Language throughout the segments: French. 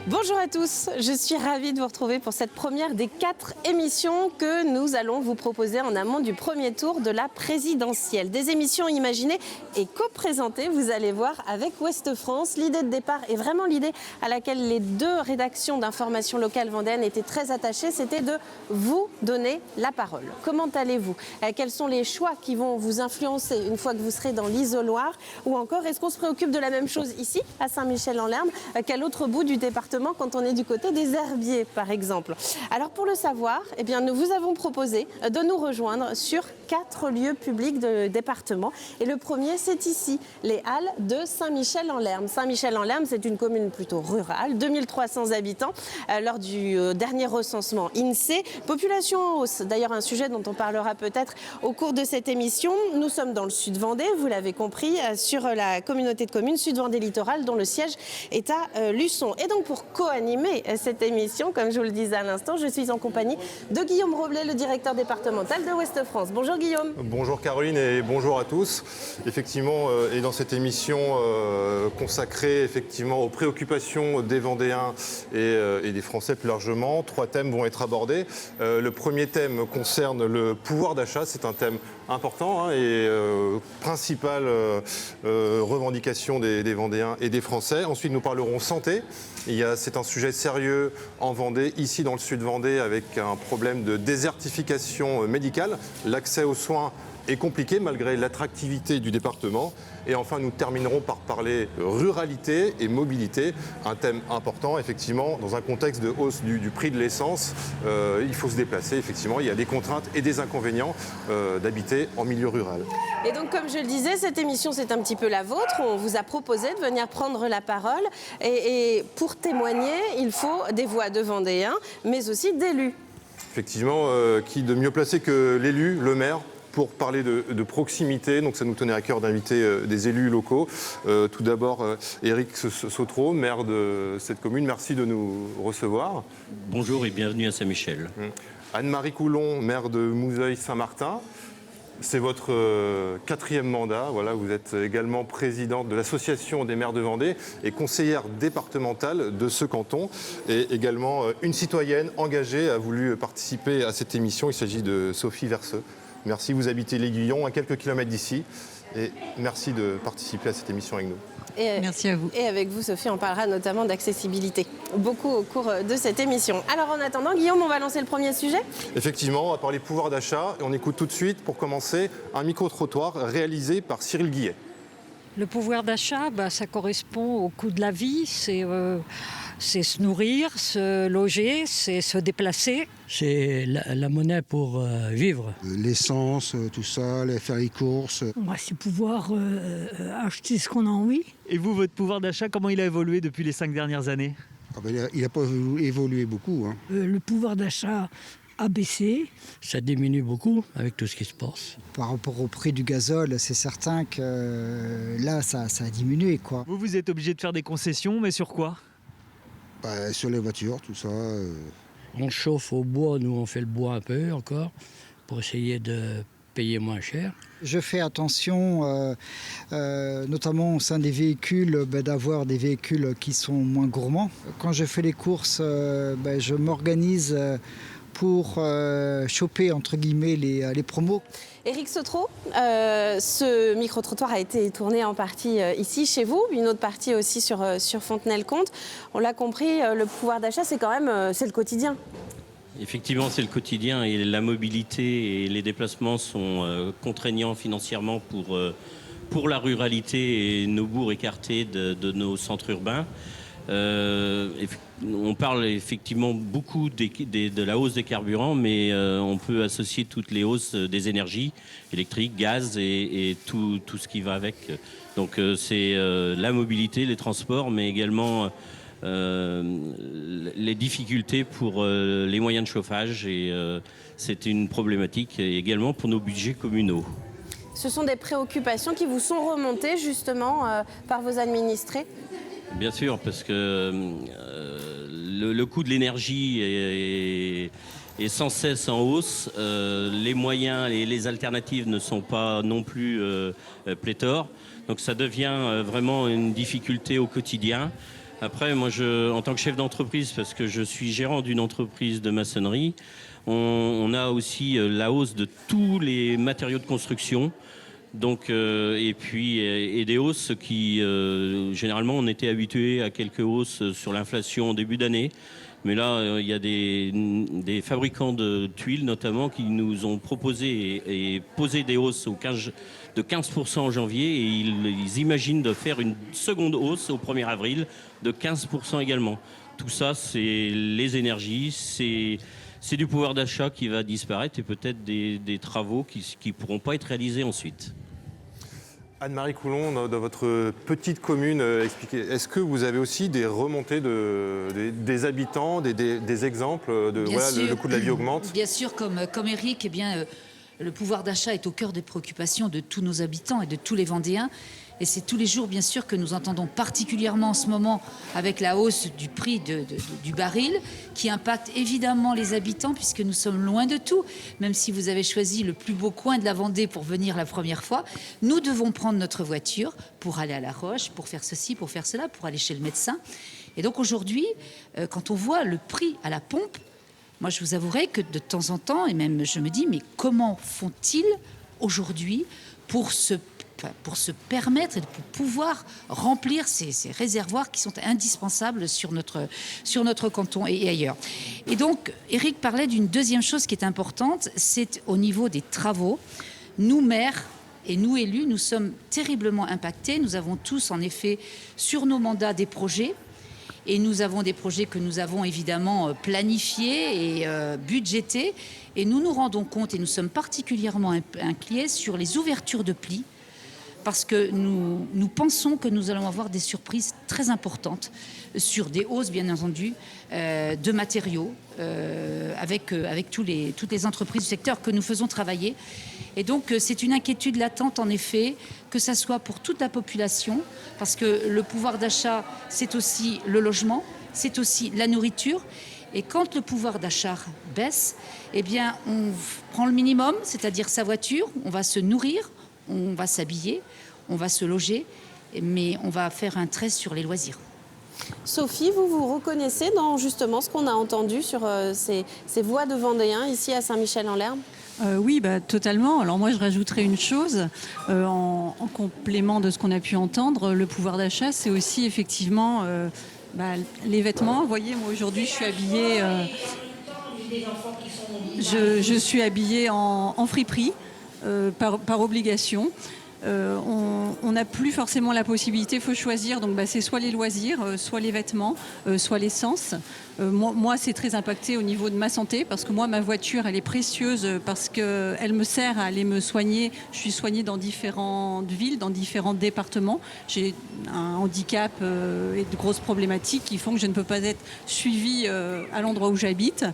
Bonjour à tous, je suis ravie de vous retrouver pour cette première des 4 émissions que nous allons vous proposer en amont du premier tour de la présidentielle. Des émissions imaginées et co-présentées, vous allez voir, avec Ouest France. L'idée de départ est vraiment l'idée à laquelle les 2 rédactions d'information locale vendéenne étaient très attachées, c'était de vous donner la parole. Comment allez-vous? Quels sont les choix qui vont vous influencer une fois que vous serez dans l'isoloir? Ou encore, est-ce qu'on se préoccupe de la même chose ici, à Saint-Michel-en-Lerme, qu'à l'autre bout du département quand on est du côté des herbiers, par exemple? Alors pour le savoir, eh bien, nous vous avons proposé de nous rejoindre sur 4 lieux publics de département. Et le premier, c'est ici, les Halles de Saint-Michel-en-Lerme. Saint-Michel-en-Lerme, c'est une commune plutôt rurale, 2300 habitants lors du dernier recensement INSEE. Population en hausse, d'ailleurs un sujet dont on parlera peut-être au cours de cette émission. Nous sommes dans le sud Vendée, vous l'avez compris, sur la communauté de communes Sud Vendée Littoral, dont le siège est à Luçon. Et donc pour co-animer cette émission, comme je vous le disais à l'instant, je suis en compagnie de Guillaume Roblet, le directeur départemental de Ouest France. Bonjour Guillaume. Bonjour Caroline et bonjour à tous. Effectivement, et dans cette émission consacrée effectivement aux préoccupations des Vendéens et des Français plus largement, 3 thèmes vont être abordés. Le premier thème concerne le pouvoir d'achat, c'est un thème important et principale revendication des Vendéens et des Français. Ensuite, nous parlerons santé. C'est un sujet sérieux en Vendée, ici dans le sud Vendée, avec un problème de désertification médicale. L'accès aux soins est compliqué malgré l'attractivité du département. Et enfin, nous terminerons par parler ruralité et mobilité, un thème important, effectivement, dans un contexte de hausse du prix de l'essence. Il faut se déplacer, effectivement, il y a des contraintes et des inconvénients d'habiter en milieu rural. Et donc, comme je le disais, cette émission, c'est un petit peu la vôtre. On vous a proposé de venir prendre la parole. Et pour témoigner, il faut des voix de Vendéens, mais aussi d'élus. Effectivement, qui de mieux placé que l'élu, le maire, pour parler de proximité. Donc ça nous tenait à cœur d'inviter des élus locaux. Tout d'abord, Éric Sautreau, maire de cette commune, merci de nous recevoir. Bonjour et bienvenue à Saint-Michel. Anne-Marie Coulon, maire de Mouzeuil-Saint-Martin. C'est votre 4e mandat. Voilà, vous êtes également présidente de l'Association des maires de Vendée et conseillère départementale de ce canton. Et également une citoyenne engagée a voulu participer à cette émission. Il s'agit de Sophie Verseux. Merci, vous habitez l'Aiguillon, à quelques kilomètres d'ici. Et merci de participer à cette émission avec nous. Merci à vous. Et avec vous, Sophie, on parlera notamment d'accessibilité, beaucoup au cours de cette émission. Alors en attendant, Guillaume, on va lancer le premier sujet. Effectivement, on va parler pouvoir d'achat. Et on écoute tout de suite, pour commencer, un micro-trottoir réalisé par Cyril Guillet. Le pouvoir d'achat, ça correspond au coût de la vie. C'est se nourrir, se loger, c'est se déplacer. C'est la monnaie pour vivre. L'essence, tout ça, faire les courses. C'est pouvoir acheter ce qu'on a envie. Et vous, votre pouvoir d'achat, comment il a évolué depuis les 5 dernières années? Il n'a pas évolué beaucoup. Le pouvoir d'achat a baissé. Ça diminue beaucoup avec tout ce qui se passe. Par rapport au prix du gazole, c'est certain que là, ça a diminué, quoi. Vous êtes obligé de faire des concessions, mais sur quoi? Sur les voitures, tout ça. On chauffe au bois, nous on fait le bois un peu encore, pour essayer de payer moins cher. Je fais attention, notamment au sein des véhicules, d'avoir des véhicules qui sont moins gourmands. Quand je fais les courses, je m'organise pour choper, entre guillemets, les promos. Éric Sautreau, ce micro-trottoir a été tourné en partie ici, chez vous, une autre partie aussi sur Fontenay-le-Comte. On l'a compris, le pouvoir d'achat, c'est quand même c'est le quotidien. Effectivement, c'est le quotidien et la mobilité et les déplacements sont contraignants financièrement pour la ruralité et nos bourgs écartés de nos centres urbains. On parle effectivement beaucoup de la hausse des carburants, mais on peut associer toutes les hausses des énergies électriques, gaz et tout ce qui va avec. Donc c'est la mobilité, les transports, mais également les difficultés pour les moyens de chauffage. Et c'est une problématique également pour nos budgets communaux. Ce sont des préoccupations qui vous sont remontées justement par vos administrés ? Bien sûr, parce que le coût de l'énergie est sans cesse en hausse. Les moyens et les alternatives ne sont pas non plus pléthores. Donc ça devient vraiment une difficulté au quotidien. Après, moi, en tant que chef d'entreprise, parce que je suis gérant d'une entreprise de maçonnerie, on a aussi la hausse de tous les matériaux de construction. Donc, et des hausses qui, généralement, on était habitué à quelques hausses sur l'inflation en début d'année. Mais là, il y a des fabricants de tuiles, notamment, qui nous ont proposé et posé des hausses de 15% en janvier. Et ils imaginent de faire une seconde hausse au 1er avril de 15% également. Tout ça, c'est les énergies, c'est du pouvoir d'achat qui va disparaître et peut-être des travaux qui ne pourront pas être réalisés ensuite. Anne-Marie Coulon, dans votre petite commune, est-ce que vous avez aussi des remontées des habitants, des exemples de le coût de la vie augmente? Bien sûr, comme Eric, le pouvoir d'achat est au cœur des préoccupations de tous nos habitants et de tous les Vendéens. Et c'est tous les jours, bien sûr, que nous entendons particulièrement en ce moment avec la hausse du prix du baril, qui impacte évidemment les habitants, puisque nous sommes loin de tout. Même si vous avez choisi le plus beau coin de la Vendée pour venir la première fois, nous devons prendre notre voiture pour aller à La Roche, pour faire ceci, pour faire cela, pour aller chez le médecin. Et donc aujourd'hui, quand on voit le prix à la pompe, moi je vous avouerai que de temps en temps, et même je me dis, mais comment font-ils aujourd'hui pour se permettre et pour pouvoir remplir ces réservoirs qui sont indispensables sur notre canton et ailleurs. Et donc, Eric parlait d'une deuxième chose qui est importante, c'est au niveau des travaux. Nous, maires et nous, élus, nous sommes terriblement impactés. Nous avons tous, en effet, sur nos mandats des projets. Et nous avons des projets que nous avons évidemment planifiés et budgétés. Et nous nous rendons compte, et nous sommes particulièrement inquiets sur les ouvertures de plis, parce que nous pensons que nous allons avoir des surprises très importantes sur des hausses, bien entendu, de matériaux, avec toutes les entreprises du secteur que nous faisons travailler. Et donc, c'est une inquiétude latente, en effet, que ça soit pour toute la population, parce que le pouvoir d'achat, c'est aussi le logement, c'est aussi la nourriture. Et quand le pouvoir d'achat baisse, eh bien, on prend le minimum, c'est-à-dire sa voiture, on va se nourrir, on va s'habiller, on va se loger, mais on va faire un trait sur les loisirs. Sophie, vous vous reconnaissez dans justement ce qu'on a entendu sur ces voix de Vendéens ici à Saint-Michel-en-Lerme? Oui, totalement. Alors moi, je rajouterais une chose en complément de ce qu'on a pu entendre. Le pouvoir d'achat, c'est aussi effectivement les vêtements. Vous voyez, moi aujourd'hui, je suis habillée, je suis habillée en friperie. Par obligation. On n'a plus forcément la possibilité, il faut choisir. Donc c'est soit les loisirs, soit les vêtements, soit l'essence. Moi, c'est très impacté au niveau de ma santé parce que moi, ma voiture, elle est précieuse parce qu'elle me sert à aller me soigner. Je suis soignée dans différentes villes, dans différents départements. J'ai un handicap et de grosses problématiques qui font que je ne peux pas être suivie à l'endroit où j'habite.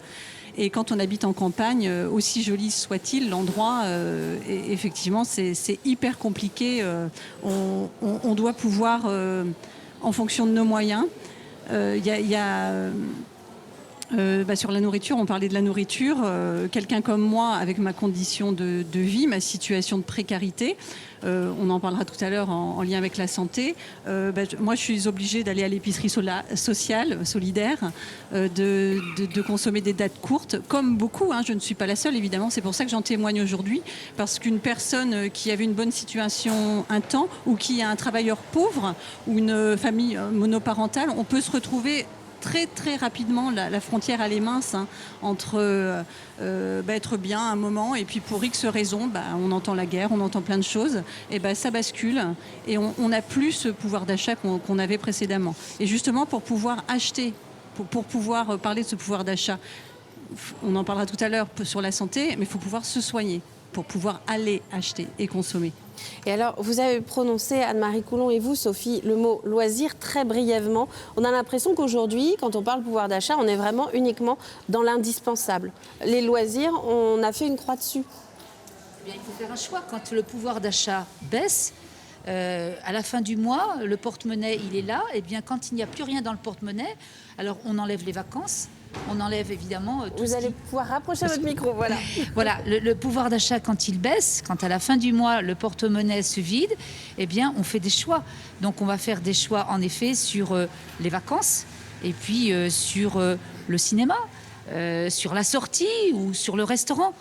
Et quand on habite en campagne, aussi joli soit-il, l'endroit, effectivement, c'est hyper compliqué. On doit pouvoir, en fonction de nos moyens, sur la nourriture, on parlait de la nourriture. Quelqu'un comme moi, avec ma condition de vie, ma situation de précarité, on en parlera tout à l'heure en lien avec la santé. Moi, je suis obligée d'aller à l'épicerie sociale, solidaire, de consommer des dates courtes, comme beaucoup. Je ne suis pas la seule, évidemment. C'est pour ça que j'en témoigne aujourd'hui, parce qu'une personne qui avait une bonne situation un temps, ou qui a un travailleur pauvre, ou une famille monoparentale, on peut se retrouver très très rapidement, la frontière elle est mince entre être bien un moment et puis pour X raisons, on entend la guerre, on entend plein de choses, et ça bascule et on n'a plus ce pouvoir d'achat qu'on avait précédemment. Et justement pour pouvoir acheter, pour pouvoir parler de ce pouvoir d'achat, on en parlera tout à l'heure sur la santé, mais il faut pouvoir se soigner pour pouvoir aller acheter et consommer. Et alors, vous avez prononcé, Anne-Marie Coulon et vous, Sophie, le mot loisir très brièvement. On a l'impression qu'aujourd'hui, quand on parle pouvoir d'achat, on est vraiment uniquement dans l'indispensable. Les loisirs, on a fait une croix dessus. Eh bien, il faut faire un choix. Quand le pouvoir d'achat baisse, à la fin du mois, le porte-monnaie, il est là. Eh bien, quand il n'y a plus rien dans le porte-monnaie, alors on enlève les vacances, On enlève évidemment tout Vous allez pouvoir rapprocher votre micro, voilà. Voilà, le pouvoir d'achat, quand il baisse, quand à la fin du mois, le porte-monnaie se vide, eh bien, on fait des choix. Donc, on va faire des choix, en effet, sur les vacances et puis sur le cinéma, sur la sortie ou sur le restaurant.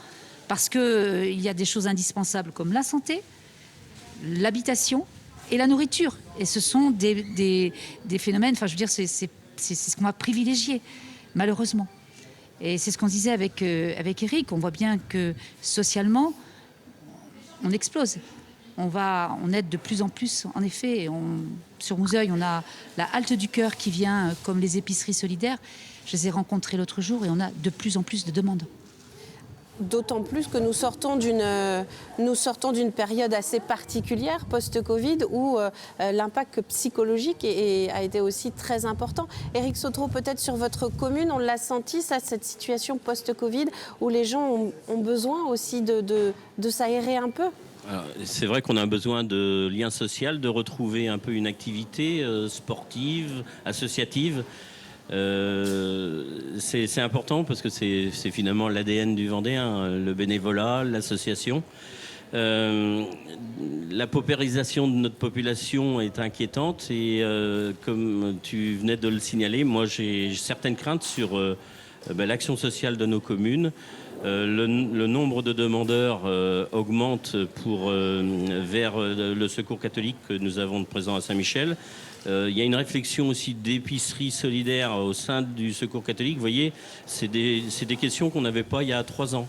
Parce qu'il y a des choses indispensables comme la santé, l'habitation et la nourriture. Et ce sont des phénomènes, enfin, je veux dire, c'est ce qu'on va privilégier, malheureusement. Et c'est ce qu'on disait avec Eric. On voit bien que socialement, on explose. On aide de plus en plus, en effet. Sur Mouzeuil, on a la Halte du Cœur qui vient, comme les épiceries solidaires. Je les ai rencontrés l'autre jour et on a de plus en plus de demandes. D'autant plus que nous sortons d'une période assez particulière post-Covid où l'impact psychologique a été aussi très important. Éric Sautreau, peut-être sur votre commune, on l'a senti, ça, cette situation post-Covid où les gens ont besoin aussi de s'aérer un peu. C'est vrai qu'on a besoin de lien social, de retrouver un peu une activité sportive, associative. C'est important parce que c'est finalement l'ADN du Vendéen, le bénévolat, l'association. La paupérisation de notre population est inquiétante et comme tu venais de le signaler, moi j'ai certaines craintes sur l'action sociale de nos communes. Le nombre de demandeurs augmente vers le Secours catholique que nous avons de présent à Saint-Michel. Il y a une réflexion aussi d'épicerie solidaire au sein du Secours catholique. Vous voyez, c'est des questions qu'on n'avait pas il y a 3 ans.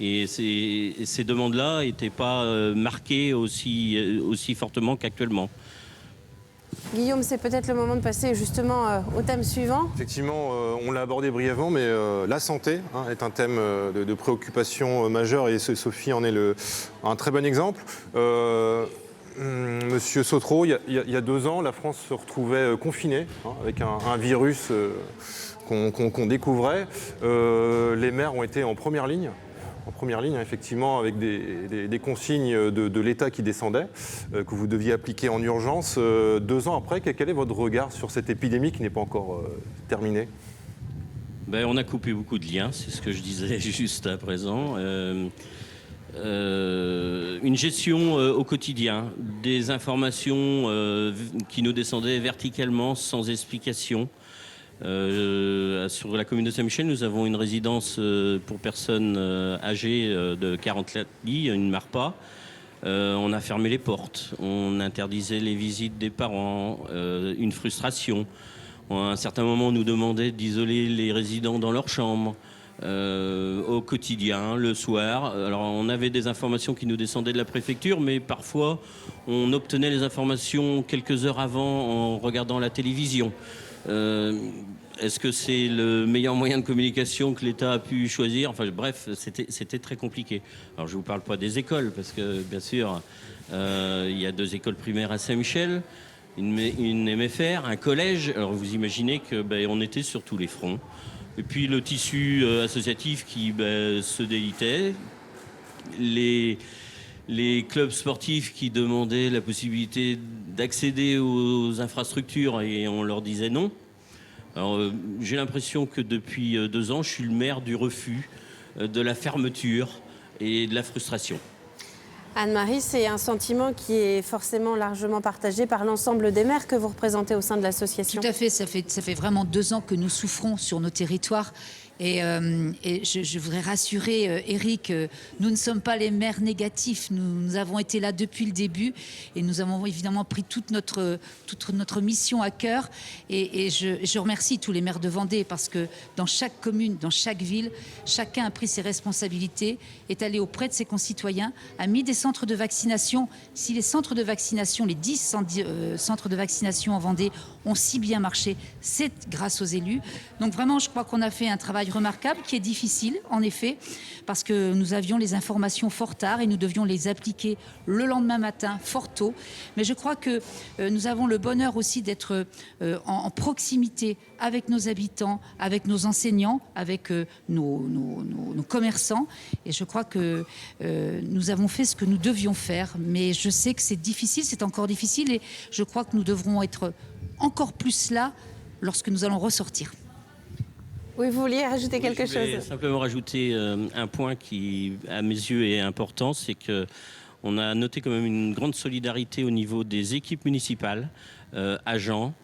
Et ces demandes-là n'étaient pas marquées aussi fortement qu'actuellement. Guillaume, c'est peut-être le moment de passer justement au thème suivant. Effectivement, on l'a abordé brièvement, mais la santé est un thème de préoccupation majeure et Sophie en est un très bon exemple. Monsieur Sautreau, il y a 2 ans, la France se retrouvait confinée avec un virus qu'on découvrait. Les maires ont été en première ligne, effectivement, avec des consignes de l'État qui descendaient, que vous deviez appliquer en urgence. 2 ans après, quel est votre regard sur cette épidémie qui n'est pas encore terminée ? On a coupé beaucoup de liens, c'est ce que je disais juste à présent. Une gestion au quotidien, des informations qui nous descendaient verticalement sans explication. Sur la commune de Saint-Michel, nous avons une résidence pour personnes âgées de 44 lits, une MARPA. On a fermé les portes, on interdisait les visites des parents, une frustration. À un certain moment, on nous demandait d'isoler les résidents dans leur chambre. Au quotidien, le soir. Alors on avait des informations qui nous descendaient de la préfecture, mais parfois on obtenait les informations quelques heures avant en regardant la télévision. Est-ce que c'est le meilleur moyen de communication que l'État a pu choisir ? Enfin bref, c'était très compliqué. Alors je ne vous parle pas des écoles, parce que bien sûr, il y a 2 écoles primaires à Saint-Michel, une MFR, un collège. Alors vous imaginez qu'on était sur tous les fronts. Et puis le tissu associatif qui se délitait, les clubs sportifs qui demandaient la possibilité d'accéder aux infrastructures et on leur disait non. Alors j'ai l'impression que depuis 2 ans, je suis le maire du refus, de la fermeture et de la frustration. Anne-Marie, c'est un sentiment qui est forcément largement partagé par l'ensemble des maires que vous représentez au sein de l'association. Tout à fait, ça fait vraiment 2 ans que nous souffrons sur nos territoires. Et je voudrais rassurer Eric, nous ne sommes pas les maires négatifs, nous avons été là depuis le début et nous avons évidemment pris toute notre mission à cœur et je remercie tous les maires de Vendée parce que dans chaque commune, dans chaque ville, chacun a pris ses responsabilités, est allé auprès de ses concitoyens, a mis des centres de vaccination. Si les centres de vaccination, les 10 centres de vaccination en Vendée ont si bien marché, c'est grâce aux élus. Donc vraiment, je crois qu'on a fait un travail remarquable, qui est difficile, en effet, parce que nous avions les informations fort tard et nous devions les appliquer le lendemain matin, fort tôt. Mais je crois que nous avons le bonheur aussi d'être en proximité avec nos habitants, avec nos enseignants, avec nos commerçants. Et je crois que nous avons fait ce que nous devions faire. Mais je sais que c'est difficile, c'est encore difficile. Et je crois que nous devrons être encore plus là lorsque nous allons ressortir. Oui, vous vouliez rajouter quelque Je vais chose? simplement rajouter un point qui, à mes yeux, est important, c'est que on a noté quand même une grande solidarité au niveau des équipes municipales, agents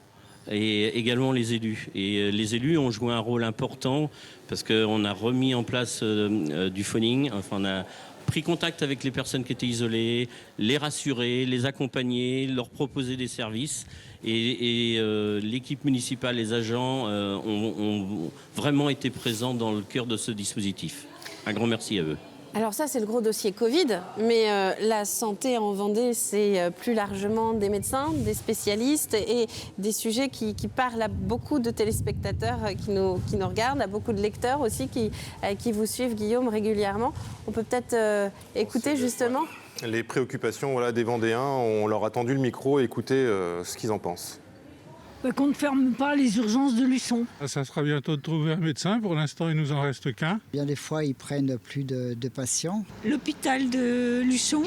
et également les élus. Et les élus ont joué un rôle important parce qu'on a remis en place du phoning, enfin on a pris contact avec les personnes qui étaient isolées, les rassurer, les accompagner, leur proposer des services. Et l'équipe municipale, les agents ont vraiment été présents dans le cœur de ce dispositif. Un grand merci à eux. Alors ça, c'est le gros dossier Covid, mais la santé en Vendée, c'est plus largement des médecins, des spécialistes et des sujets qui parlent à beaucoup de téléspectateurs qui nous regardent, à beaucoup de lecteurs aussi qui vous suivent, Guillaume, régulièrement. On peut peut-être écouter justement Les préoccupations des Vendéens, on leur a tendu le micro et écouter ce qu'ils en pensent. Qu'on ne ferme pas les urgences de Luçon. Ça sera bientôt de trouver un médecin. Pour l'instant, il nous en reste qu'un. Bien des fois, ils prennent plus de patients. L'hôpital de Luçon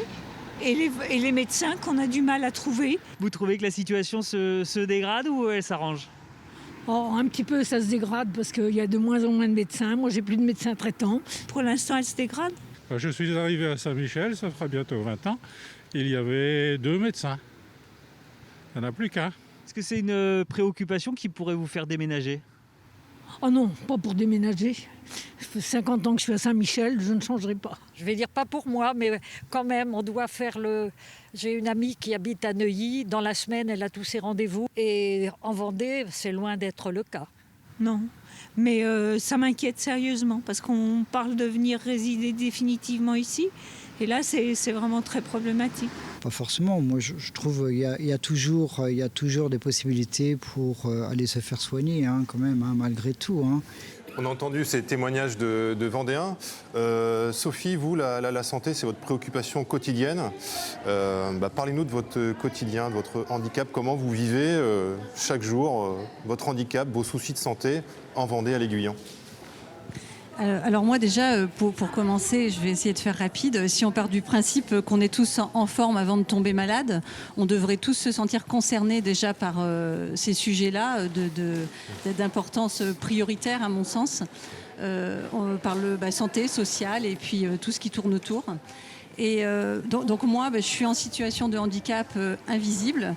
et les médecins qu'on a du mal à trouver. Vous trouvez que la situation se dégrade ou elle s'arrange? Un petit peu, ça se dégrade parce qu'il y a de moins en moins de médecins. Moi, j'ai plus de médecins traitants. Pour l'instant, elle se dégrade. Je suis arrivé à Saint-Michel, ça fera bientôt 20 ans. Il y avait 2 médecins. Il n'y en a plus qu'un. Est-ce que c'est une préoccupation qui pourrait vous faire déménager? Oh non, pas pour déménager. Ça fait 50 ans que je suis à Saint-Michel, je ne changerai pas. Je vais dire pas pour moi, mais quand même, on doit faire J'ai une amie qui habite à Neuilly. Dans la semaine, elle a tous ses rendez-vous. Et en Vendée, c'est loin d'être le cas. Non, mais ça m'inquiète sérieusement parce qu'on parle de venir résider définitivement ici. Et là, c'est vraiment très problématique. Pas forcément. Moi, je trouve qu'il y a toujours des possibilités pour aller se faire soigner, quand même, malgré tout. On a entendu ces témoignages de Vendéens. Sophie, vous, la santé, c'est votre préoccupation quotidienne. Parlez-nous de votre quotidien, de votre handicap. Comment vous vivez chaque jour votre handicap, vos soucis de santé en Vendée, à l'Aiguillon? Alors moi déjà, pour commencer, je vais essayer de faire rapide. Si on part du principe qu'on est tous en forme avant de tomber malade, on devrait tous se sentir concernés déjà par ces sujets-là d'importance prioritaire à mon sens. On parle santé, sociale et puis tout ce qui tourne autour. Et donc moi, je suis en situation de handicap invisible.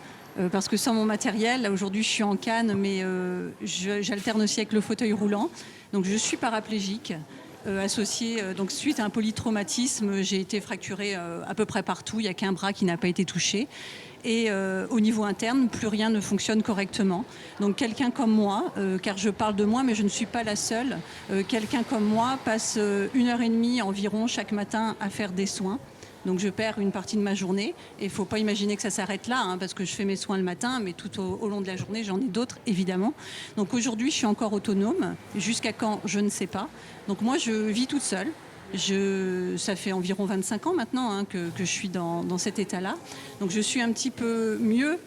Parce que sans mon matériel, là aujourd'hui je suis en canne, mais j'alterne aussi avec le fauteuil roulant. Donc je suis paraplégique, associée, donc suite à un polytraumatisme, j'ai été fracturée à peu près partout, il n'y a qu'un bras qui n'a pas été touché. Et au niveau interne, plus rien ne fonctionne correctement. Donc quelqu'un comme moi, car je parle de moi, mais je ne suis pas la seule, quelqu'un comme moi passe 1h30 environ chaque matin à faire des soins. Donc je perds une partie de ma journée et il ne faut pas imaginer que ça s'arrête là, parce que je fais mes soins le matin, mais tout au long de la journée, j'en ai d'autres, évidemment. Donc aujourd'hui, je suis encore autonome. Jusqu'à quand, je ne sais pas. Donc moi, je vis toute seule. Ça fait environ 25 ans maintenant que je suis dans cet état-là. Donc je suis un petit peu mieux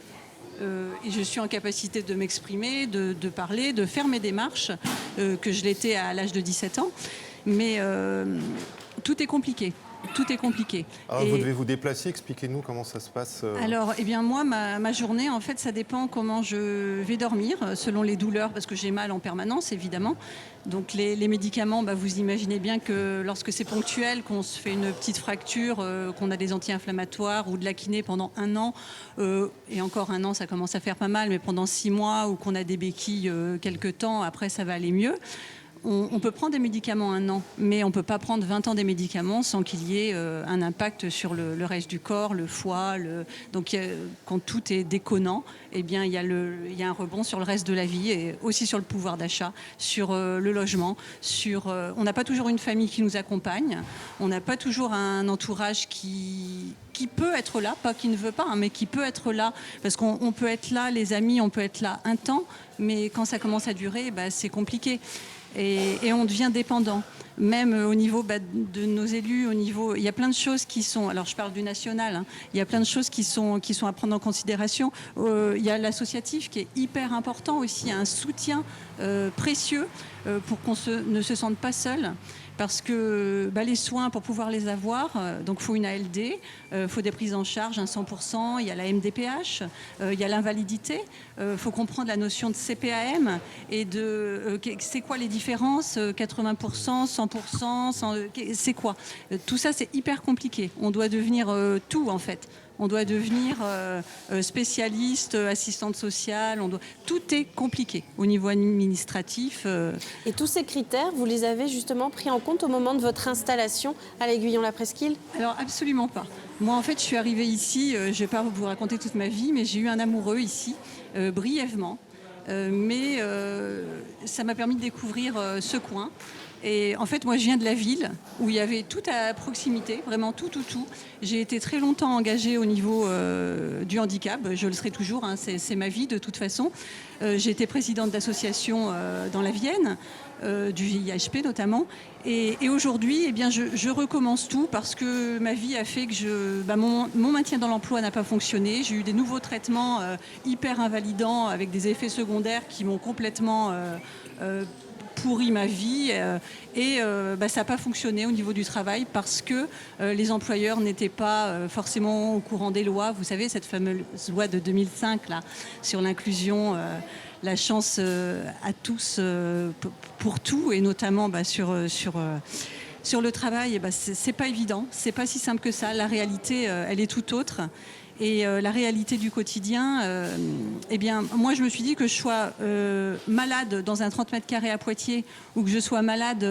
et je suis en capacité de m'exprimer, de parler, de faire mes démarches, que je l'étais à l'âge de 17 ans. Mais tout est compliqué. Tout est compliqué. Alors, vous devez vous déplacer, expliquez-nous comment ça se passe. Alors, moi, ma journée, en fait, ça dépend comment je vais dormir, selon les douleurs, parce que j'ai mal en permanence, évidemment. Donc, les médicaments, vous imaginez bien que lorsque c'est ponctuel, qu'on se fait une petite fracture, qu'on a des anti-inflammatoires ou de la kiné pendant 1 an, et encore 1 an, ça commence à faire pas mal, mais pendant 6 mois, ou qu'on a des béquilles quelques temps, après, ça va aller mieux. On peut prendre des médicaments 1 an, mais on ne peut pas prendre 20 ans des médicaments sans qu'il y ait un impact sur le reste du corps, le foie. Donc quand tout est déconnant, il y a un rebond sur le reste de la vie et aussi sur le pouvoir d'achat, sur le logement. On n'a pas toujours une famille qui nous accompagne, on n'a pas toujours un entourage qui peut être là, pas qui ne veut pas, mais qui peut être là. Parce qu'on peut être là, les amis, on peut être là un temps, mais quand ça commence à durer, c'est compliqué. Et on devient dépendant. Même au niveau de nos élus, il y a plein de choses qui sont... Alors je parle du national, il y a plein de choses qui sont à prendre en considération. Il y a l'associatif qui est hyper important aussi, un soutien précieux pour qu'on ne se sente pas seul. Parce que les soins, pour pouvoir les avoir, donc il faut une ALD, il faut des prises en charge, un 100%, il y a la MDPH, il y a l'invalidité. Il faut comprendre la notion CPAM et de c'est quoi les différences, 80%, 100%, c'est quoi? Tout ça, c'est hyper compliqué. On doit devenir tout, en fait. On doit devenir spécialiste, assistante sociale. Tout est compliqué au niveau administratif. Et tous ces critères, vous les avez justement pris en compte au moment de votre installation à l'Aiguillon-la-Presqu'île? Alors absolument pas. Moi, en fait, je suis arrivée ici, je ne vais pas vous raconter toute ma vie, mais j'ai eu un amoureux ici, brièvement. Mais ça m'a permis de découvrir ce coin. Et en fait, moi, je viens de la ville où il y avait tout à proximité, vraiment tout. J'ai été très longtemps engagée au niveau du handicap. Je le serai toujours, hein, c'est ma vie de toute façon. J'ai été présidente d'association dans la Vienne, du VIHP notamment. Et aujourd'hui, eh bien, je recommence tout parce que ma vie a fait que mon maintien dans l'emploi n'a pas fonctionné. J'ai eu des nouveaux traitements hyper invalidants avec des effets secondaires qui m'ont complètement pourri ma vie et ça n'a pas fonctionné au niveau du travail parce que les employeurs n'étaient pas forcément au courant des lois. Vous savez, cette fameuse loi de 2005 là, sur l'inclusion, la chance à tous pour tout et notamment sur le travail. C'est pas évident, c'est pas si simple que ça. La réalité, elle est tout autre. Et la réalité du quotidien, eh bien, moi, je me suis dit que je sois malade dans un 30 mètres carrés à Poitiers ou que je sois malade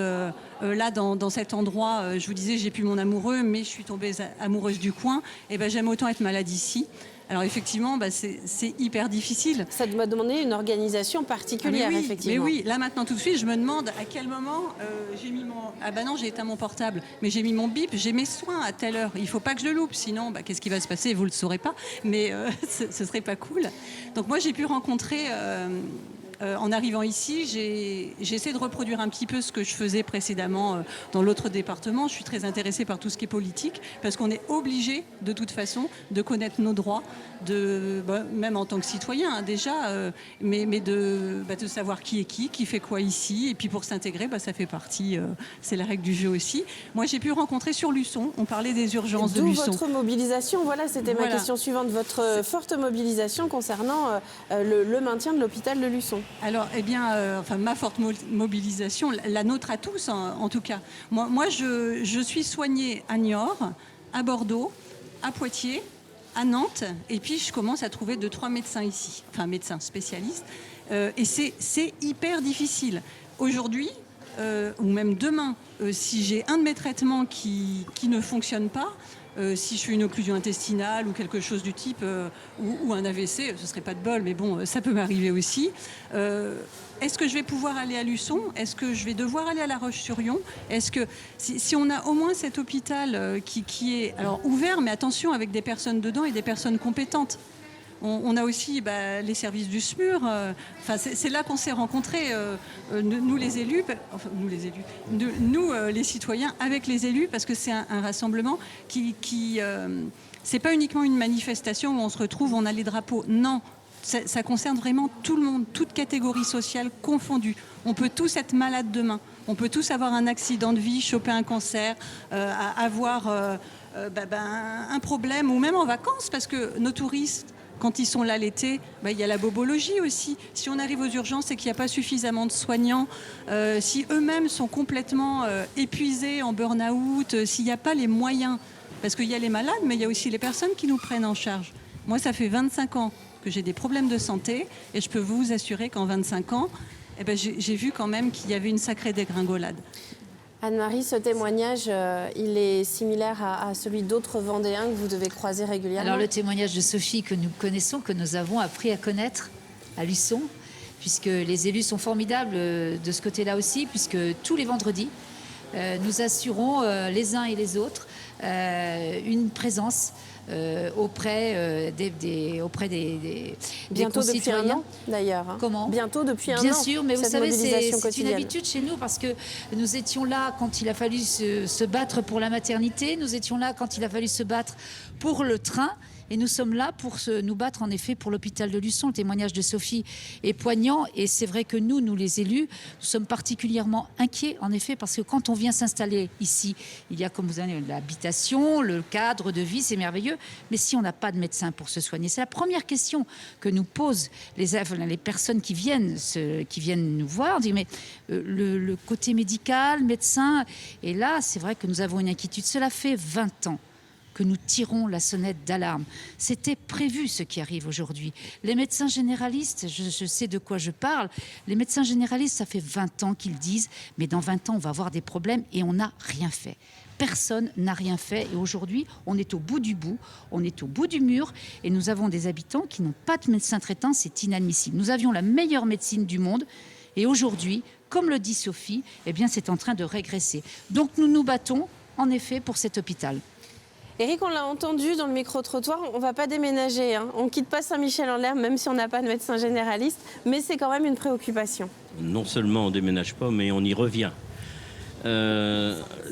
là, dans cet endroit. Je vous disais, j'ai plus mon amoureux, mais je suis tombée amoureuse du coin. Et ben, j'aime autant être malade ici. Alors effectivement, c'est hyper difficile. Ça doit demander une organisation particulière, effectivement. Mais oui, là maintenant tout de suite, je me demande à quel moment j'ai mis mon... Ah bah non, j'ai éteint mon portable, mais j'ai mis mon bip, j'ai mes soins à telle heure. Il ne faut pas que je le loupe, sinon qu'est-ce qui va se passer? Vous ne le saurez pas, mais ce serait pas cool. Donc moi, j'ai pu rencontrer... en arrivant ici, j'essaie de reproduire un petit peu ce que je faisais précédemment dans l'autre département. Je suis très intéressée par tout ce qui est politique parce qu'on est obligé de toute façon de connaître nos droits, même en tant que citoyen hein, déjà, mais de savoir qui est qui fait quoi ici. Et puis pour s'intégrer, ça fait partie, c'est la règle du jeu aussi. Moi j'ai pu rencontrer sur Luçon, on parlait des urgences de Luçon. D'où votre mobilisation, voilà, c'était ma question suivante, votre forte mobilisation concernant le maintien de l'hôpital de Luçon. Alors, eh bien, ma forte mobilisation, la nôtre à tous, en tout cas. Moi je suis soignée à Niort, à Bordeaux, à Poitiers, à Nantes, et puis je commence à trouver 2-3 médecins ici, enfin médecins spécialistes, et c'est hyper difficile. Aujourd'hui, ou même demain, si j'ai un de mes traitements qui ne fonctionne pas, si je fais une occlusion intestinale ou quelque chose du type, ou un AVC, ce serait pas de bol, mais bon, ça peut m'arriver aussi. Est-ce que je vais pouvoir aller à Luçon? Est-ce que je vais devoir aller à La Roche-sur-Yon? Est-ce que si on a au moins cet hôpital qui est alors ouvert, mais attention, avec des personnes dedans et des personnes compétentes. On a aussi les services du SMUR. C'est là qu'on s'est rencontrés, nous les élus, nous les citoyens avec les élus, parce que c'est un rassemblement qui c'est pas uniquement une manifestation où on se retrouve, on a les drapeaux. Non, ça concerne vraiment tout le monde, toute catégorie sociale confondue. On peut tous être malades demain. On peut tous avoir un accident de vie, choper un cancer, avoir un problème, ou même en vacances, parce que nos touristes, quand ils sont là l'été, il y a la bobologie aussi. Si on arrive aux urgences et qu'il n'y a pas suffisamment de soignants, si eux-mêmes sont complètement épuisés en burn-out, s'il n'y a pas les moyens, parce qu'il y a les malades, mais il y a aussi les personnes qui nous prennent en charge. Moi, ça fait 25 ans que j'ai des problèmes de santé et je peux vous assurer qu'en 25 ans, j'ai vu quand même qu'il y avait une sacrée dégringolade. Anne-Marie, ce témoignage, il est similaire à celui d'autres Vendéens que vous devez croiser régulièrement? Alors le témoignage de Sophie que nous connaissons, que nous avons appris à connaître à Luçon, puisque les élus sont formidables de ce côté-là aussi, puisque tous les vendredis, nous assurons les uns et les autres une présence auprès des bientôt depuis un an d'ailleurs. Comment? Bientôt depuis un an. Bien sûr, mais vous savez, c'est une quotidienne. habitude chez nous parce que nous étions là quand il a fallu se battre pour la maternité, nous étions là quand il a fallu se battre pour le train. Et nous sommes là pour nous battre en effet pour l'hôpital de Luçon. Le témoignage de Sophie est poignant et c'est vrai que nous les élus, nous sommes particulièrement inquiets en effet parce que quand on vient s'installer ici, il y a comme vous avez l'habitation, le cadre de vie, c'est merveilleux. Mais si on n'a pas de médecin pour se soigner, c'est la première question que nous posent les personnes qui viennent nous voir. On dit mais le côté médical, médecin, et là c'est vrai que nous avons une inquiétude. Cela fait 20 ans que nous tirons la sonnette d'alarme. C'était prévu ce qui arrive aujourd'hui. Les médecins généralistes, je sais de quoi je parle, les médecins généralistes, ça fait 20 ans qu'ils disent mais dans 20 ans on va avoir des problèmes et on n'a rien fait. Personne n'a rien fait et aujourd'hui on est au bout du bout, on est au bout du mur et nous avons des habitants qui n'ont pas de médecin traitant, c'est inadmissible. Nous avions la meilleure médecine du monde et aujourd'hui, comme le dit Sophie, eh bien c'est en train de régresser. Donc nous nous battons en effet pour cet hôpital. Éric, on l'a entendu dans le micro-trottoir, on ne va pas déménager. On ne quitte pas Saint-Michel-en-l'Herbe, même si on n'a pas de médecin généraliste, mais c'est quand même une préoccupation. Non seulement on ne déménage pas, mais on y revient.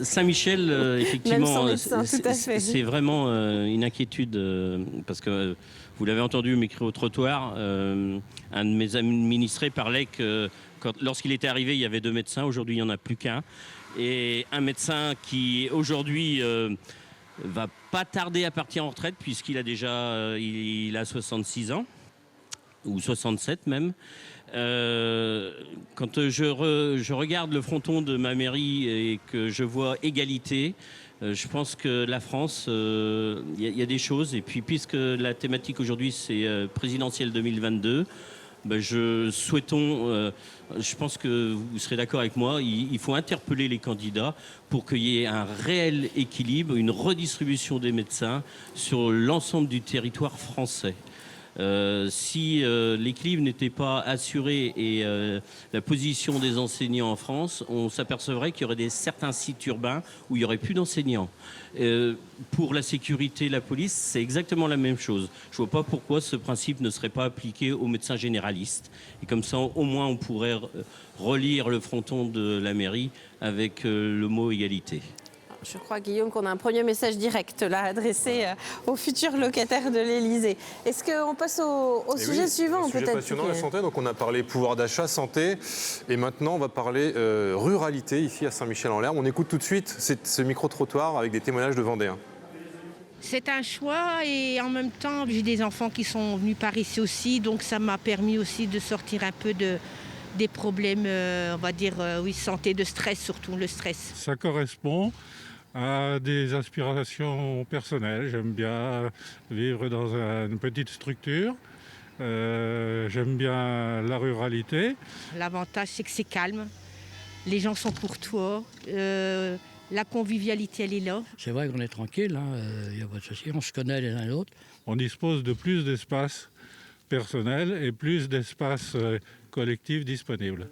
Saint-Michel, effectivement, c'est vraiment une inquiétude, parce que vous l'avez entendu au micro-trottoir, un de mes administrés parlait que lorsqu'il était arrivé, il y avait 2 médecins, aujourd'hui il n'y en a plus qu'un. Et un médecin qui aujourd'hui va pas tarder à partir en retraite puisqu'il a déjà il a 66 ans ou 67 même. Quand je regarde le fronton de ma mairie et que je vois égalité, je pense que la France, il y a des choses. Et puis puisque la thématique aujourd'hui c'est présidentielle 2022, je pense que vous serez d'accord avec moi, il faut interpeller les candidats pour qu'il y ait un réel équilibre, une redistribution des médecins sur l'ensemble du territoire français. Si l'équilibre n'était pas assuré et la position des enseignants en France, on s'apercevrait qu'il y aurait certains sites urbains où il n'y aurait plus d'enseignants. Pour la sécurité, la police, c'est exactement la même chose. Je ne vois pas pourquoi ce principe ne serait pas appliqué aux médecins généralistes. Et comme ça, au moins, on pourrait relire le fronton de la mairie avec le mot égalité. Je crois, Guillaume, qu'on a un premier message direct là, adressé aux futurs locataires de l'Élysée. Est-ce qu'on passe au sujet suivant peut-être? Sujet passionnant, la santé. Donc on a parlé pouvoir d'achat, santé. Et maintenant, on va parler ruralité ici à Saint-Michel-en-l'Herbe. On écoute tout de suite ce micro-trottoir avec des témoignages de Vendéens. C'est un choix et en même temps, j'ai des enfants qui sont venus par ici aussi. Donc ça m'a permis aussi de sortir un peu des problèmes, on va dire, santé, de stress, surtout le stress. Ça correspond à des aspirations personnelles. J'aime bien vivre dans une petite structure. J'aime bien la ruralité. L'avantage, c'est que c'est calme. Les gens sont pour toi. La convivialité, elle est là. C'est vrai qu'on est tranquille, il n'y a pas de souci. On se connaît les uns les autres. On dispose de plus d'espace personnel et plus d'espace collectif disponible.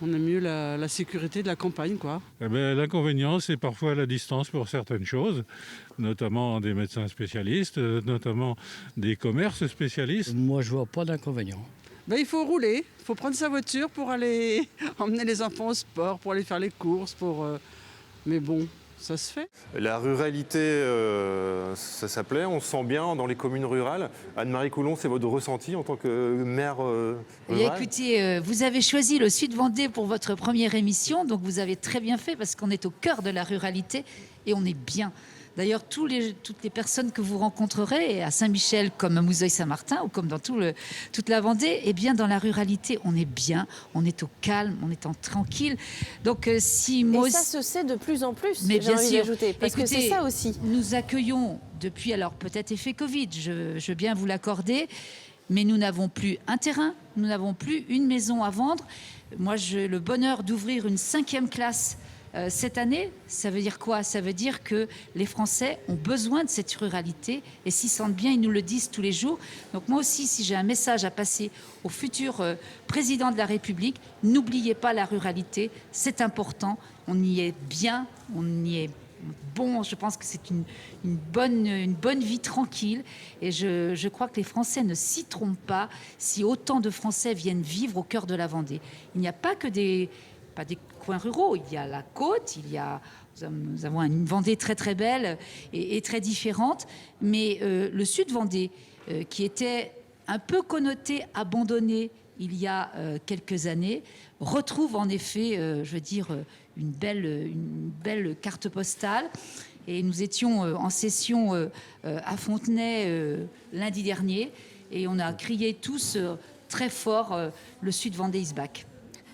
On aime mieux la sécurité de la campagne, quoi. L'inconvénient, c'est parfois la distance pour certaines choses, notamment des médecins spécialistes, notamment des commerces spécialistes. Moi, je vois pas d'inconvénient. Il faut rouler, il faut prendre sa voiture pour aller emmener les enfants au sport, pour aller faire les courses, mais bon, ça se fait. La ruralité, ça s'appelait, on se sent bien dans les communes rurales. Anne-Marie Coulon, c'est votre ressenti en tant que maire rurale? Écoutez, vous avez choisi le Sud Vendée pour votre première émission, donc vous avez très bien fait parce qu'on est au cœur de la ruralité et on est bien. D'ailleurs, toutes les personnes que vous rencontrerez à Saint-Michel, comme à Mouzeuil-Saint-Martin ou comme dans toute la Vendée, eh bien, dans la ruralité, on est bien, on est au calme, on est tranquille. Donc, si moi et ça se sait de plus en plus, mais bien sûr, parce que c'est ça aussi. Nous accueillons depuis, alors peut-être effet Covid, je veux bien vous l'accorder, mais nous n'avons plus un terrain, nous n'avons plus une maison à vendre. Moi, j'ai le bonheur d'ouvrir une 5e classe cette année. Ça veut dire quoi? Ça veut dire que les Français ont besoin de cette ruralité et s'y sentent bien, ils nous le disent tous les jours. Donc moi aussi, si j'ai un message à passer au futur président de la République, n'oubliez pas la ruralité, c'est important, on y est bien, on y est bon, je pense que c'est une bonne vie tranquille et je crois que les Français ne s'y trompent pas si autant de Français viennent vivre au cœur de la Vendée. Il n'y a pas que des pas des coins ruraux, il y a la côte, nous avons une Vendée très très belle et très différente, mais le sud Vendée, qui était un peu connoté, abandonné il y a quelques années, retrouve en effet, une belle carte postale. Et nous étions en session à Fontenay lundi dernier, et on a crié tous très fort le sud Vendée is back.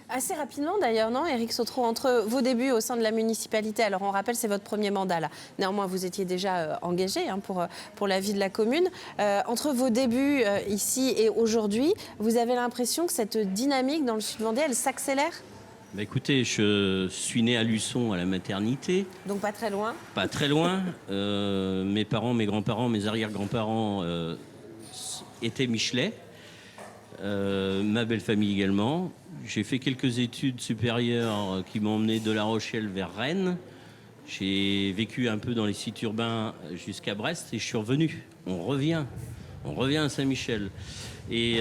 Assez rapidement d'ailleurs, non, Éric Sautreau, entre vos débuts au sein de la municipalité, alors on rappelle c'est votre premier mandat là, néanmoins vous étiez déjà engagé pour la vie de la commune, entre vos débuts ici et aujourd'hui, vous avez l'impression que cette dynamique dans le sud Vendée, elle s'accélère ? Bah écoutez, je suis né à Luçon à la maternité. Donc pas très loin ? Pas très loin. Mes parents, mes grands-parents, mes arrière-grands-parents étaient Michelais. Ma belle famille également. J'ai fait quelques études supérieures qui m'ont emmené de La Rochelle vers Rennes. J'ai vécu un peu dans les sites urbains jusqu'à Brest et je suis revenu. On revient à Saint-Michel. Et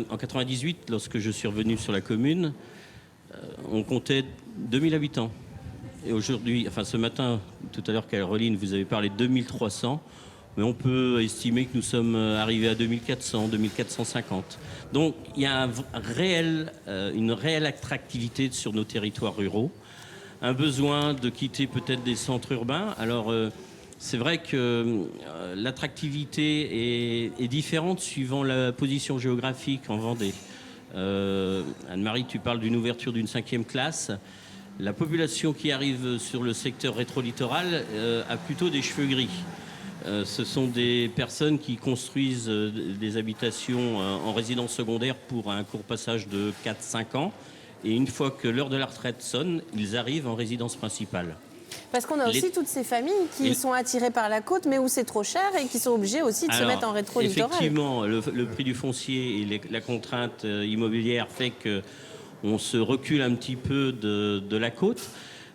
en 98, lorsque je suis revenu sur la commune, on comptait 2000 habitants. Et aujourd'hui, enfin ce matin, tout à l'heure, Caroline, vous avez parlé de 2300. Mais on peut estimer que nous sommes arrivés à 2400, 2450. Donc il y a une réelle attractivité sur nos territoires ruraux, un besoin de quitter peut-être des centres urbains. Alors c'est vrai que l'attractivité est différente suivant la position géographique en Vendée. Anne-Marie, tu parles d'une ouverture d'une 5e classe. La population qui arrive sur le secteur rétro-littoral a plutôt des cheveux gris. Ce sont des personnes qui construisent des habitations en résidence secondaire pour un court passage de 4-5 ans. Et une fois que l'heure de la retraite sonne, ils arrivent en résidence principale. Parce qu'on a aussi toutes ces familles qui sont attirées par la côte, mais où c'est trop cher et qui sont obligées aussi de se mettre en rétro-littoral. Effectivement, le prix du foncier et la contrainte immobilière fait qu'on se recule un petit peu de la côte.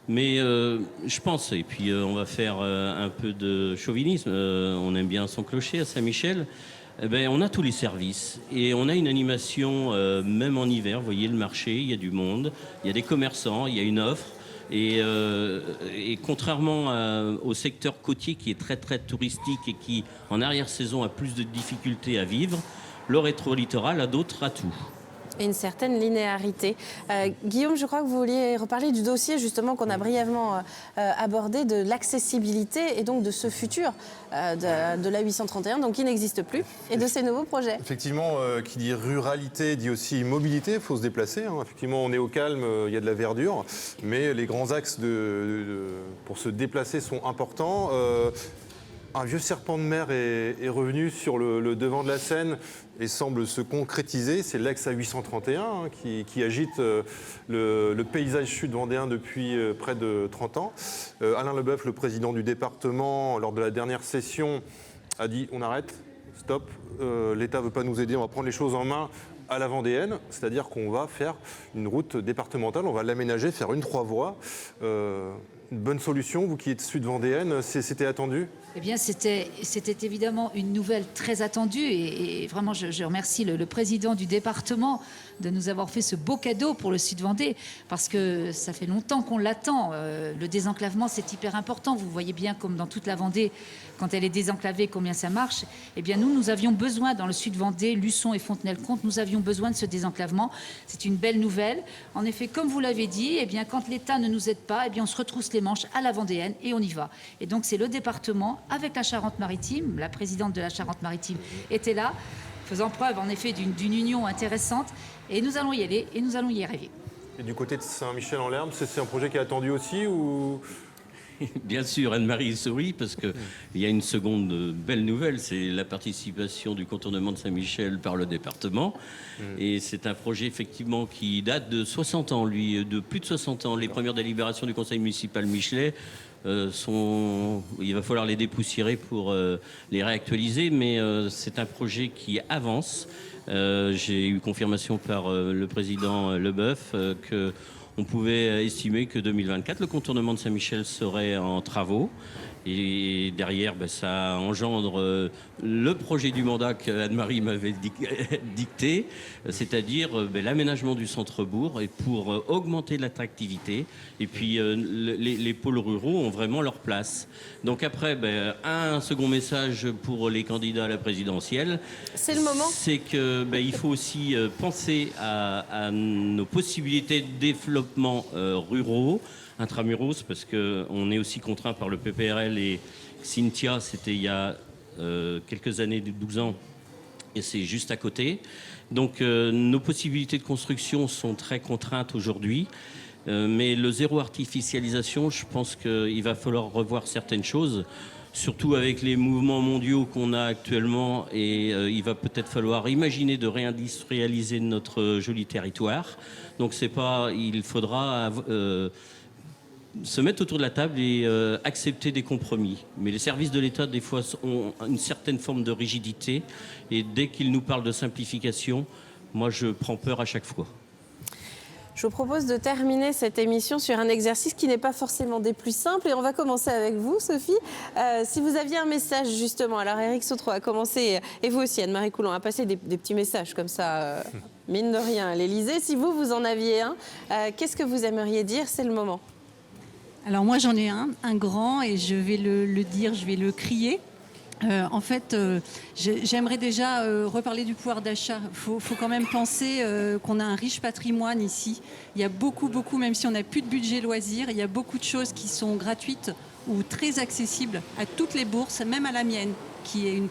Mais je pense, et puis on va faire un peu de chauvinisme, on aime bien son clocher à Saint-Michel, on a tous les services et on a une animation, même en hiver, vous voyez le marché, il y a du monde, il y a des commerçants, il y a une offre. Et contrairement au secteur côtier qui est très très touristique et qui en arrière-saison a plus de difficultés à vivre, le rétro-littoral a d'autres atouts. Et une certaine linéarité. Guillaume, je crois que vous vouliez reparler du dossier justement qu'on a brièvement abordé, de l'accessibilité et donc de ce futur de la 831, donc qui n'existe plus, et de ces nouveaux projets. Effectivement, qui dit ruralité dit aussi mobilité, il faut se déplacer. Effectivement, on est au calme, il y a de la verdure, mais les grands axes pour se déplacer sont importants. Un vieux serpent de mer est revenu sur le devant de la scène et semble se concrétiser. C'est l'axe A831 qui agite le paysage sud-vendéen depuis près de 30 ans. Alain Leboeuf, le président du département, lors de la dernière session, a dit on arrête, stop, l'État ne veut pas nous aider, on va prendre les choses en main à la vendéenne, c'est-à-dire qu'on va faire une route départementale, on va l'aménager, faire une 3 voies. Une bonne solution, vous qui êtes sud-vendéenne, c'était attendu ? Eh bien, c'était évidemment une nouvelle très attendue et vraiment, je remercie le président du département de nous avoir fait ce beau cadeau pour le Sud-Vendée parce que ça fait longtemps qu'on l'attend. Le désenclavement, c'est hyper important. Vous voyez bien, comme dans toute la Vendée, quand elle est désenclavée, combien ça marche. Eh bien, nous avions besoin, dans le Sud-Vendée, Luçon et Fontenay-le-Comte, nous avions besoin de ce désenclavement. C'est une belle nouvelle. En effet, comme vous l'avez dit, eh bien, quand l'État ne nous aide pas, eh bien, on se retrousse les manches à la vendéenne et on y va. Et donc, c'est le département, avec la Charente-Maritime, la présidente de la Charente-Maritime était là, faisant preuve, en effet, d'une union intéressante. Et nous allons y aller et nous allons y arriver. Et du côté de Saint-Michel-en-Lerme, c'est un projet qui est attendu aussi ou... Bien sûr, Anne-Marie sourit parce qu'il y a une seconde belle nouvelle, c'est la participation du contournement de Saint-Michel par le département. Et c'est un projet effectivement qui date de 60 ans, de plus de 60 ans. Les premières délibérations du conseil municipal Michelet il va falloir les dépoussiérer pour les réactualiser, mais c'est un projet qui avance. J'ai eu confirmation par le président Leboeuf qu'on pouvait estimer que 2024, le contournement de Saint-Michel serait en travaux Et derrière, ça engendre le projet du mandat qu'Anne-Marie m'avait dicté, c'est-à-dire l'aménagement du centre-bourg et pour augmenter l'attractivité. Et puis les pôles ruraux ont vraiment leur place. Donc après, un second message pour les candidats à la présidentielle. C'est le moment. C'est qu'il faut aussi penser à nos possibilités de développement ruraux, intramuros, parce qu'on est aussi contraint par le PPRL et Cynthia, c'était il y a quelques années, 12 ans, et c'est juste à côté. Donc nos possibilités de construction sont très contraintes aujourd'hui, mais le zéro artificialisation, je pense qu'il va falloir revoir certaines choses, surtout avec les mouvements mondiaux qu'on a actuellement, et il va peut-être falloir imaginer de réindustrialiser notre joli territoire. Donc il faudra se mettre autour de la table et accepter des compromis. Mais les services de l'État, des fois, ont une certaine forme de rigidité. Et dès qu'ils nous parlent de simplification, moi, je prends peur à chaque fois. Je vous propose de terminer cette émission sur un exercice qui n'est pas forcément des plus simples. Et on va commencer avec vous, Sophie. Si vous aviez un message, justement, alors Éric Sautreau a commencé, et vous aussi, Anne-Marie Coulon, a passé des petits messages comme ça, mine de rien, à l'Élysée. Si vous en aviez un, qu'est-ce que vous aimeriez dire? C'est le moment. Alors moi j'en ai un grand, et je vais le dire, je vais le crier. En fait, j'aimerais déjà reparler du pouvoir d'achat. Faut quand même penser qu'on a un riche patrimoine ici. Il y a beaucoup, même si on n'a plus de budget loisirs, il y a beaucoup de choses qui sont gratuites ou très accessibles à toutes les bourses, même à la mienne, qui est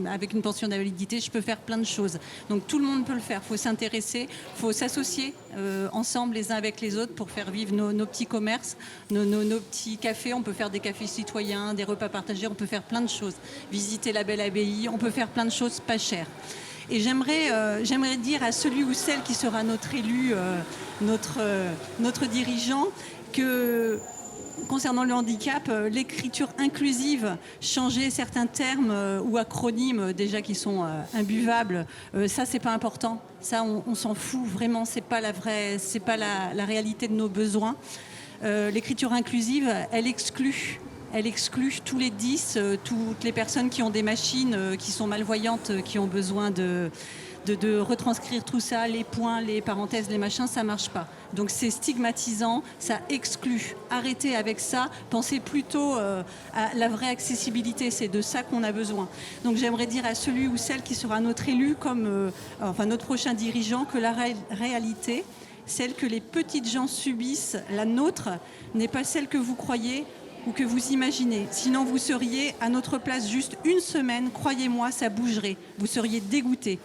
avec une pension d'invalidité. Je peux faire plein de choses. Donc tout le monde peut le faire. Il faut s'intéresser, il faut s'associer ensemble les uns avec les autres pour faire vivre nos petits commerces, nos petits cafés. On peut faire des cafés citoyens, des repas partagés, on peut faire plein de choses. Visiter la belle abbaye, on peut faire plein de choses pas chères. Et j'aimerais dire à celui ou celle qui sera notre élu, notre dirigeant, que concernant le handicap, l'écriture inclusive, changer certains termes ou acronymes déjà qui sont imbuvables, ça c'est pas important. Ça on s'en fout vraiment, c'est pas la réalité de nos besoins. L'écriture inclusive, elle exclut tous les 10, toutes les personnes qui ont des machines, qui sont malvoyantes, qui ont besoin de retranscrire tout ça, les points, les parenthèses, les machins, ça marche pas. Donc c'est stigmatisant, ça exclut. Arrêtez avec ça, pensez plutôt à la vraie accessibilité, c'est de ça qu'on a besoin. Donc j'aimerais dire à celui ou celle qui sera notre élu, notre prochain dirigeant, que la réalité, celle que les petites gens subissent, la nôtre, n'est pas celle que vous croyez ou que vous imaginez. Sinon, vous seriez à notre place juste une semaine, croyez-moi, ça bougerait. Vous seriez dégoûtés.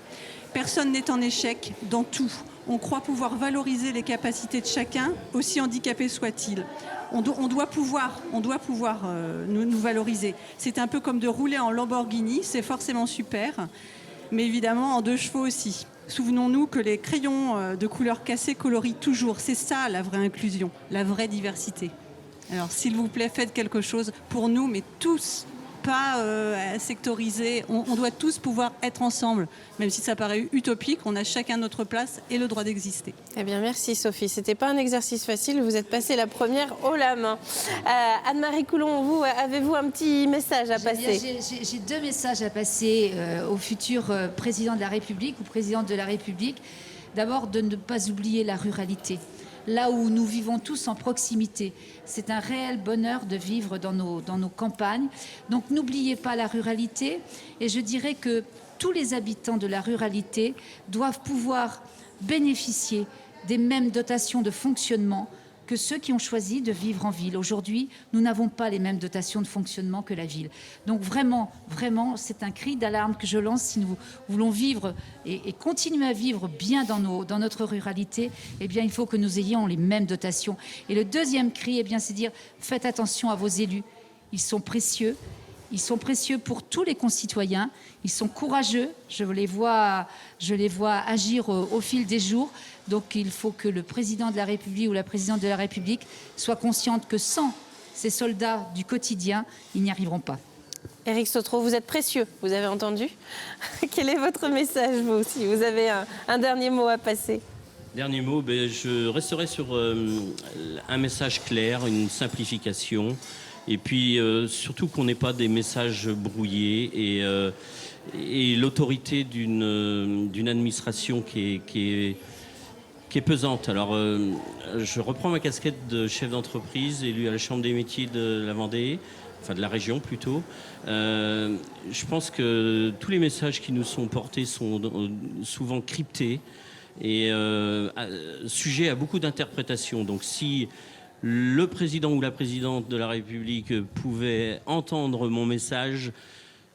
Personne n'est en échec dans tout. On croit pouvoir valoriser les capacités de chacun, aussi handicapé soit-il. On doit pouvoir nous valoriser. C'est un peu comme de rouler en Lamborghini, c'est forcément super, mais évidemment en 2 chevaux aussi. Souvenons-nous que les crayons de couleur cassée colorient toujours. C'est ça la vraie inclusion, la vraie diversité. Alors s'il vous plaît, faites quelque chose pour nous, mais tous, pas sectorisés. On doit tous pouvoir être ensemble, même si ça paraît utopique, on a chacun notre place et le droit d'exister. Eh bien, merci Sophie. C'était pas un exercice facile, vous êtes passée la première haut la main. Anne-Marie Coulon, vous, avez-vous un petit message à passer? J'ai 2 messages à passer au futur président de la République ou présidente de la République. D'abord, de ne pas oublier la ruralité. Là où nous vivons tous en proximité. C'est un réel bonheur de vivre dans nos campagnes. Donc n'oubliez pas la ruralité. Et je dirais que tous les habitants de la ruralité doivent pouvoir bénéficier des mêmes dotations de fonctionnement que ceux qui ont choisi de vivre en ville. Aujourd'hui, nous n'avons pas les mêmes dotations de fonctionnement que la ville. Donc vraiment, c'est un cri d'alarme que je lance. Si nous voulons vivre et continuer à vivre bien dans notre ruralité, eh bien, il faut que nous ayons les mêmes dotations. Et le deuxième cri, eh bien, c'est dire, faites attention à vos élus. Ils sont précieux. Ils sont précieux pour tous les concitoyens. Ils sont courageux. Je les vois agir au fil des jours. Donc il faut que le président de la République ou la présidente de la République soit consciente que sans ces soldats du quotidien, ils n'y arriveront pas. Éric Sautreau, vous êtes précieux, vous avez entendu? Quel est votre message, vous aussi? Vous avez un dernier mot à passer? Dernier mot, je resterai sur un message clair, une simplification. Et puis surtout qu'on n'ait pas des messages brouillés et l'autorité d'une administration qui est pesante. Alors, je reprends ma casquette de chef d'entreprise, élu à la Chambre des métiers de la Vendée, enfin de la région plutôt. Je pense que tous les messages qui nous sont portés sont souvent cryptés et sujets à beaucoup d'interprétations. Donc si le président ou la présidente de la République pouvait entendre mon message,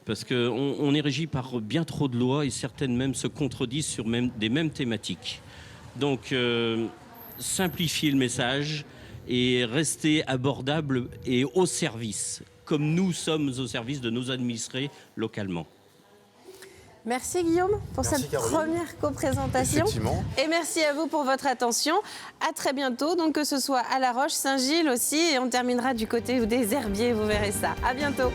parce qu'on est régi par bien trop de lois et certaines même se contredisent sur des mêmes thématiques. Donc, simplifier le message et rester abordable et au service, comme nous sommes au service de nos administrés localement. Merci Guillaume pour Merci, cette Caroline. première co-présentation. Effectivement. Et merci à vous pour votre attention. À très bientôt, donc que ce soit à La Roche, Saint-Gilles aussi, et on terminera du côté des herbiers, vous verrez ça. À bientôt.